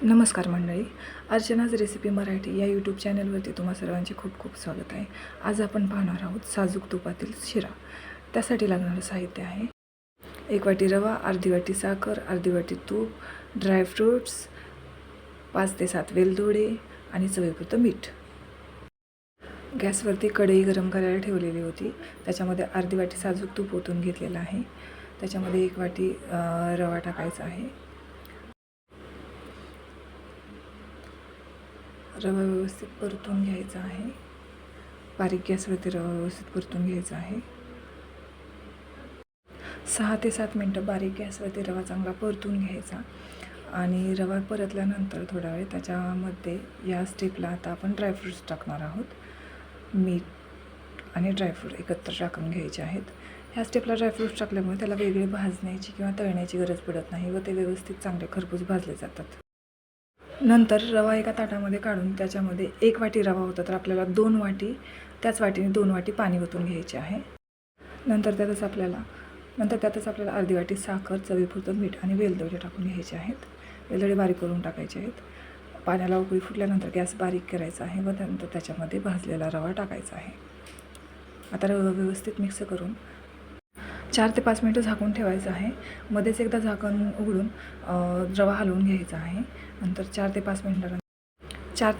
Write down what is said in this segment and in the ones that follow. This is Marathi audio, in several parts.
नमस्कार मंडळी, अर्चनाज रेसिपी मराठी या यूट्यूब चॅनलवरती तुम्हा सर्वांचे खूप खूप स्वागत आहे। आज आपण पाहणार आहोत साजूक तुपातील शिरा। त्यासाठी लागणारं साहित्य आहे 1 वाटी रवा, अर्धी वाटी साखर, अर्धी वाटी तूप, ड्रायफ्रूट्स, 5 ते 7 वेलदोडे आणि चवीपुरतं मीठ। गॅसवरती कढई गरम करायला ठेवलेली होती। त्याच्यामध्ये अर्धी वाटी साजूक तूप ओतून घेतलेलं आहे। त्याच्यामध्ये 1 वाटी रवा टाकायचा आहे। रवा व्यवस्थित परतून घ्यायचा आहे। बारीक गॅसवरती रवा व्यवस्थित परतून घ्यायचा आहे। 6 ते 7 मिनटं बारीक गॅसवरती रवा चांगला परतून घ्यायचा आणि रवा परतल्यानंतर थोडा वेळ त्याच्यामध्ये या स्टेपला आता आपण ड्रायफ्रूट्स टाकणार आहोत। मीठ आणि ड्रायफ्रूट एकत्र टाकून घ्यायचे आहेत। ह्या स्टेपला ड्रायफ्रूट्स टाकल्यामुळे त्याला वेगळे भाजण्याची किंवा तळण्याची गरज पडत नाही व ते व्यवस्थित चांगले खरपूस भाजले जातात। नंतर रवा एका ताटामध्ये काढून त्याच्यामध्ये 1 वाटी रवा होता तर आपल्याला 2 वाटी त्याच वाटीने 2 वाटी पाणी ओतून घ्यायचे आहे। नंतर त्यातच आपल्याला अर्धी वाटी साखर, चवीपुरतं मीठ आणि वेलदोडे टाकून घ्यायचे आहेत। वेलदोडे बारीक करून टाकायचे आहेत। पाण्याला उकळी फुटल्यानंतर गॅस बारीक करायचा आहे व त्यानंतर त्याच्यामध्ये भाजलेला रवा टाकायचा आहे। आता रवा व्यवस्थित मिक्स करून 4 ते 5 मिनटं झाकून ठेवायचं आहे। मध्येच एकदा झाकण उघडून रवा हलवून घ्यायचा आहे। नंतर 4 ते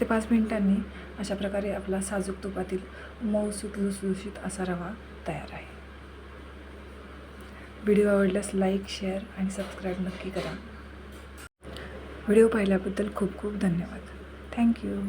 5 मिनिटांनी अशा प्रकारे आपला साजूक तुपातील मऊसूत लुसलुशीत असा रवा तयार आहे। व्हिडिओ आवडल्यास लाईक, शेअर आणि सबस्क्राईब नक्की करा। व्हिडिओ पाहिल्याबद्दल खूप खूप धन्यवाद। थँक्यू।